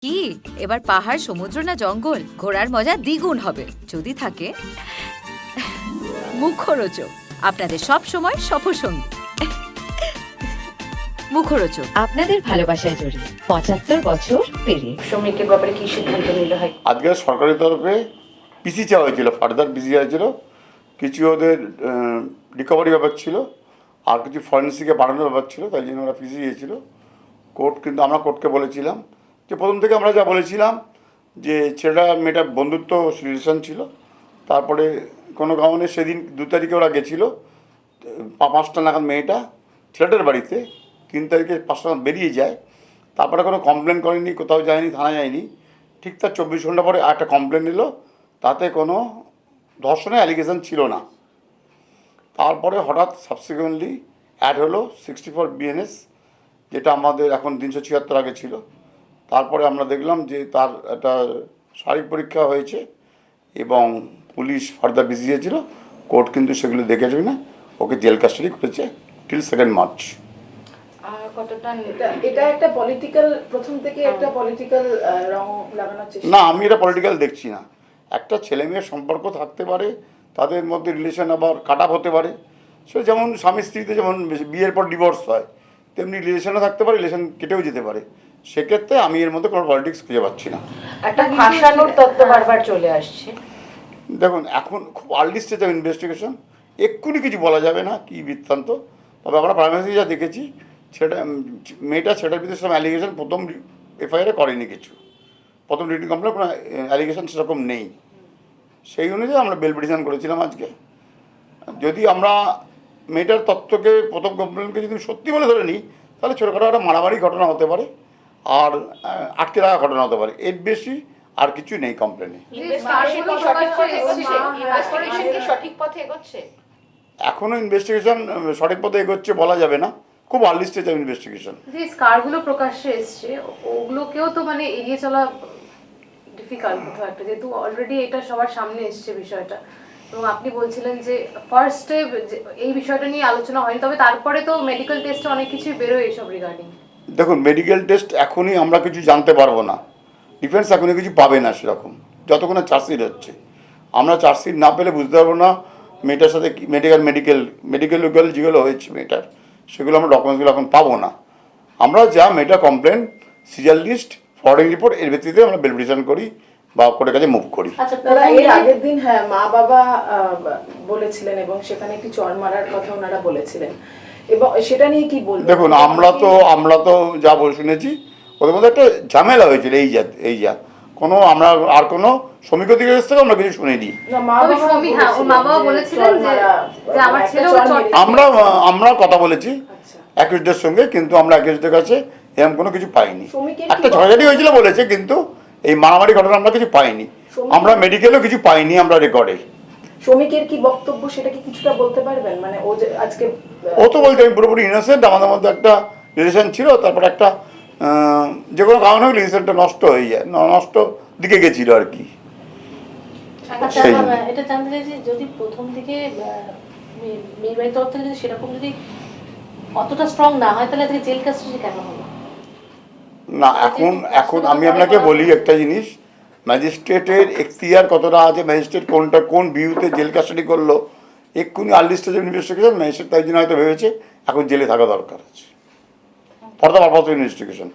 কি এবার পাহাড়, সমুদ্র না জঙ্গল, ঘোরার মজা দ্বিগুণ হবে যদি থাকে মুখরোচক, আপনাদের সব সময় সফরসঙ্গী। মুখরোচক আপনাদের ভালোবাসায় জড়িয়ে ৭৫ বছর পেরিয়ে শ্রমিকের ব্যাপারে কি সিদ্ধান্ত নিতে হয়? আজকে সরকারের তরফে পিসি চাওয়া হয়েছিল, ফার্দার পিসি হয়েছিল, কিছু ওদের রিকভারি ব্যাপার ছিল, আর কিছু ফরেন্সিকে পাঠানোর ব্যাপার ছিল, তাই জন্য ওরা পিসি দিয়েছিল। কোর্ট কিন্তু আমরা কোর্টকে বলেছিলাম যে প্রথম থেকে আমরা যা বলেছিলাম যে ছেলেটা মেয়েটা বন্ধুত্ব রিলেশন ছিল। তারপরে কোনো কারণে সেদিন ২ তারিখে ওরা গেছিলো ৫টা নাগাদ মেয়েটা ছেলেটার বাড়িতে, ৩ তারিখে ৫টা নাগাদ বেরিয়ে যায়। তারপরে কোনো কমপ্লেন করেনি, কোথাও যায়নি, থানা যায়নি। ঠিক তার ২৪ ঘন্টা পরে একটা কমপ্লেন এলো, তাতে কোনো ধর্ষণের অ্যালিগেশন ছিল না। তারপরে হঠাৎ সাবসিকুয়েন্টলি অ্যাড হলো 64 বিএনএস, যেটা আমাদের এখন ৩৭৬ আগে ছিল। তারপরে আমরা দেখলাম যে তার একটা শারীরিক পরীক্ষা হয়েছে এবং পুলিশ ফার্দার বিসি দিয়েছিল। কোর্ট কিন্তু সেগুলো দেখেছে না, ওকে জেল কাস্টাডি করেছে টিল 2 মার্চ। কতটা এটা একটা পলিটিক্যাল, প্রথম থেকে একটা পলিটিক্যাল রং লাগানোর চেষ্টা? না, আমি এটা পলিটিক্যাল দেখছি না। একটা ছেলে মেয়ের সম্পর্ক থাকতে পারে, তাদের মধ্যে রিলেশন আবার কাট আপ হতে পারে। সে যেমন স্বামী স্ত্রীতে যেমন বিয়ের পর ডিভোর্স হয়, তেমনি রিলেশনও থাকতে পারে, রিলেশন কেটেও যেতে পারে। সেক্ষেত্রে আমি এর মধ্যে কোনো পলিটিক্স খুঁজে পাচ্ছি না। একটা ফাঁসানোর তত্ত্ব বারবার চলে আসছে। দেখুন, এখন খুব আর্লি স্টেজ অফ ইনভেস্টিগেশন, এক্ষুনি কিছু বলা যাবে না কি বৃত্তান্ত। তবে আমরা প্রাইমারি যা দেখেছি, মেয়েটা সেটার ভিতরে সেরকম অ্যালিগেশন প্রথম এফআইআরে করেনি, কিছু প্রথম রিটিং কমপ্লেন কোনো অ্যালিগেশন সেরকম নেই। সেই অনুযায়ী আমরা বেল পিটিশন করেছিলাম আজকে। যদি আমরা মেয়েটার তথ্যকে প্রথম কমপ্লেনকে যদি সত্যি বলে ধরে নিই, তাহলে ছোটোখাটো একটা মারামারি ঘটনা হতে পারে আর আটকে রাখা ঘটনা হতে পারে, এর বেশি আর কিছু নেই কমপ্লেনে। এখনও ইনভেস্টিগেশন সঠিক পথে এগোচ্ছে বলা যাবে না, খুব আর্লি স্টেজ অফ ইনভেস্টিগেশন। যে স্কারগুলো প্রকাশ্যে এসছে ওগুলোকেও তো মানে এড়িয়ে চলা ডিফিকাল্ট কোথাও একটা, যেহেতু অলরেডি এটা সবার সামনে এসছে বিষয়টা। এবং আপনি বলছিলেন যে ফার্স্টে এই বিষয়টা নিয়ে আলোচনা হয়নি, তবে তারপরে তো মেডিকেল টেস্টে অনেক কিছুই বেরোয় এইসব রিগার্ডিং। দেখুন, মেডিকেল টেস্ট এখনই আমরা কিছু জানতে পারবো না, ডিফেন্স এখনই কিছু পাবে না সেরকম, যতক্ষণ চার্জশিট হচ্ছে। আমরা চার্জশিট না পেলে বুঝতে পারবো না মেয়েটার সাথে মেডিকেল যেগুলো হয়েছে মেয়েটার, সেগুলো আমরা ডকুমেন্টসগুলো এখন পাবো না। আমরা যা মেয়েটা complain, serial list, forwarding report, এর ভিত্তিতে আমরা বেল পিটিশন করি বা কোর্টের কাছে মুভ করি। আচ্ছা, তারা এর আগের দিন মা বাবা বলেছিলেন এবং সেখানে একটি চড় মারার কথা ওনারা বলেছিলেন, এবং সেটা নিয়ে কি বলবেন? দেখুন, আমরা তো যা শুনেছি, ওদের মধ্যে একটা ঝামেলা হয়েছিল এই যা কোনো আমরা আর কোনো শ্রমিকের দিকে থেকে আমরা কিছু শুনিনি। আমরা কথা বলেছি অ্যাকিউজদের সঙ্গে, কিন্তু আমরা অ্যাকিউজদের কাছে এরকম কোনো কিছু পাইনি। একটা ঝড়ঝাড়ি হয়েছিল বলেছে, কিন্তু এই মারামারি ঘটনা আমরা কিছু পাইনি। আমরা মেডিকেলও কিছু পাইনি আমরা রেকর্ডে। শ্রমিকের কি বক্তব্য সেটা কি কিছুটা বলতে পারবেন? মানে ও যে আজকে ও তো বলতে আমি পুরোপুরি ইনোসেন্ট, আমাদের মধ্যে একটা রিলেশন ছিল, তারপর একটা যে কোনো কারণে রিলেশনটা নষ্ট হয়ে যায়, নষ্ট দিকে গেছিল আর কি। এটা জানতে চাইছি, যদি প্রথম থেকে মেয়ের বাড়ির তরফ থেকে যদি সেরকম যদি অতটা স্ট্রং না হয়, তাহলে জেল কাস্টাডি কেন হলো না? এখন আমি আপনাকে বলি একটা জিনিস, ম্যাজিস্ট্রেটের এখতিয়ার কতটা আছে, ম্যাজিস্ট্রেট কোন ভিউতে জেল কাস্টাডি করলো, এক্ষুনি early stage of investigation, magistrate তাই জন্য হয়তো ভেবেছে এখন জেলে থাকা দরকার আছে for the purpose of investigation.